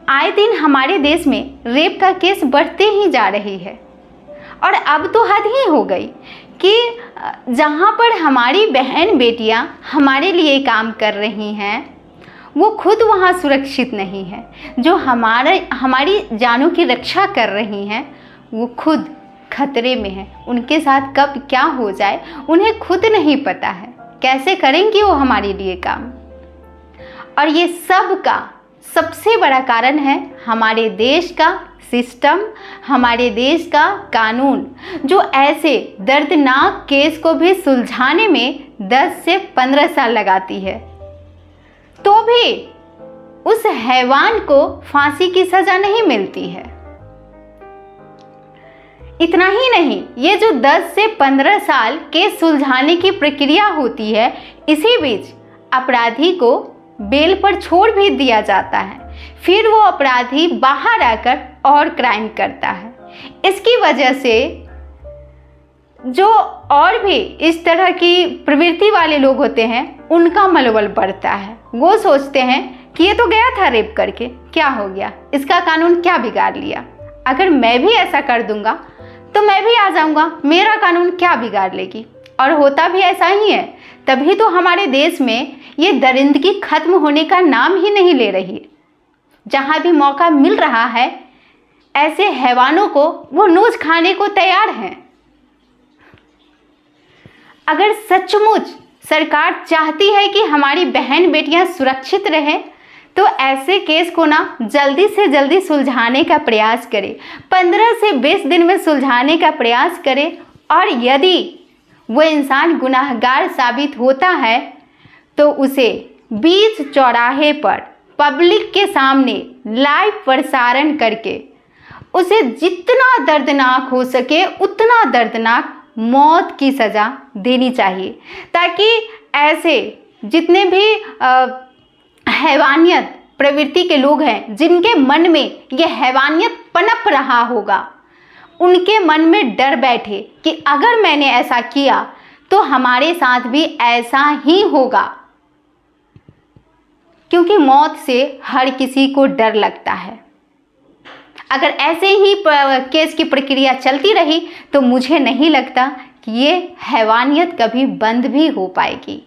आए दिन हमारे देश में रेप का केस बढ़ते ही जा रही है और अब तो हद ही हो गई कि जहाँ पर हमारी बहन बेटियाँ हमारे लिए काम कर रही हैं वो खुद वहाँ सुरक्षित नहीं है। जो हमारी जानों की रक्षा कर रही हैं वो खुद खतरे में हैं। उनके साथ कब क्या हो जाए उन्हें खुद नहीं पता है। कैसे करेंगी वो हमारे लिए काम। और ये सब का सबसे बड़ा कारण है हमारे देश का सिस्टम, हमारे देश का कानून, जो ऐसे दर्दनाक केस को भी सुलझाने में 10 से 15 साल लगाती है, तो भी उस हैवान को फांसी की सजा नहीं मिलती है। इतना ही नहीं, ये जो 10 से 15 साल केस सुलझाने की प्रक्रिया होती है, इसी बीच अपराधी को बेल पर छोड़ भी दिया जाता है। फिर वो अपराधी बाहर आकर और क्राइम करता है। इसकी वजह से जो और भी इस तरह की प्रवृत्ति वाले लोग होते हैं उनका मनोबल बढ़ता है। वो सोचते हैं कि ये तो गया था रेप करके, क्या हो गया, इसका कानून क्या बिगाड़ लिया, अगर मैं भी ऐसा कर दूंगा तो मैं भी आ जाऊंगा, मेरा कानून क्या बिगाड़ लेगी। और होता भी ऐसा ही है। तभी तो हमारे देश में ये दरिंदगी खत्म होने का नाम ही नहीं ले रही है। जहाँ भी मौका मिल रहा है ऐसे हैवानों को वो नोच खाने को तैयार हैं। अगर सचमुच सरकार चाहती है कि हमारी बहन बेटियां सुरक्षित रहें तो ऐसे केस को ना जल्दी से जल्दी सुलझाने का प्रयास करें। 15 से 20 दिन में सुलझाने का प्रयास करें। और यदि वो इंसान गुनाहगार साबित होता है तो उसे बीच चौराहे पर पब्लिक के सामने लाइव प्रसारण करके उसे जितना दर्दनाक हो सके उतना दर्दनाक मौत की सज़ा देनी चाहिए, ताकि ऐसे जितने भी हैवानियत प्रवृत्ति के लोग हैं जिनके मन में ये हैवानियत पनप रहा होगा, उनके मन में डर बैठे कि अगर मैंने ऐसा किया तो हमारे साथ भी ऐसा ही होगा। क्योंकि मौत से हर किसी को डर लगता है। अगर ऐसे ही केस की प्रक्रिया चलती रही तो मुझे नहीं लगता कि ये हैवानियत कभी बंद भी हो पाएगी।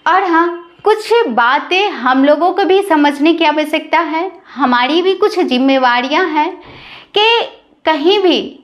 और हाँ, कुछ बातें हम लोगों को भी समझने की आवश्यकता है। हमारी भी कुछ जिम्मेवारियां हैं कि कहीं भी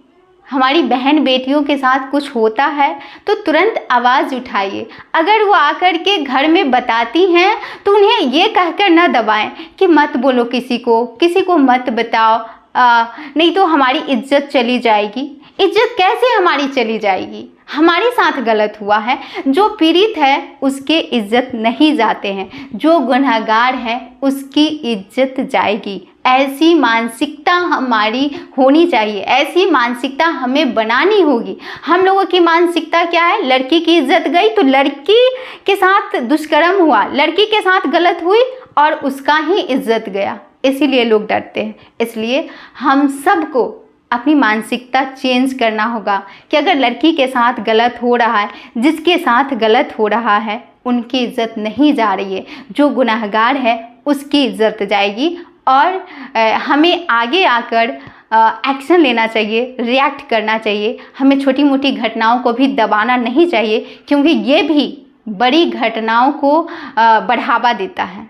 हमारी बहन बेटियों के साथ कुछ होता है तो तुरंत आवाज़ उठाइए। अगर वो आकर के घर में बताती हैं तो उन्हें ये कहकर न दबाएं कि मत बोलो, किसी को मत बताओ, नहीं तो हमारी इज्जत चली जाएगी। इज्जत कैसे हमारी चली जाएगी? हमारे साथ गलत हुआ है। जो पीड़ित है उसके इज्जत नहीं जाते हैं, जो गुनहगार है उसकी इज्जत जाएगी। ऐसी मानसिकता हमारी होनी चाहिए, ऐसी मानसिकता हमें बनानी होगी। हम लोगों की मानसिकता क्या है? लड़की की इज्जत गई तो लड़की के साथ दुष्कर्म हुआ, लड़की के साथ गलत हुई और उसका ही इज्जत गया, इसीलिए लोग डरते हैं। इसलिए हम सबको अपनी मानसिकता चेंज करना होगा कि अगर लड़की के साथ गलत हो रहा है, जिसके साथ गलत हो रहा है उनकी इज्जत नहीं जा रही है, जो गुनाहगार है उसकी इज्जत जाएगी। और हमें आगे आकर एक्शन लेना चाहिए, रिएक्ट करना चाहिए। हमें छोटी मोटी घटनाओं को भी दबाना नहीं चाहिए, क्योंकि ये भी बड़ी घटनाओं को बढ़ावा देता है।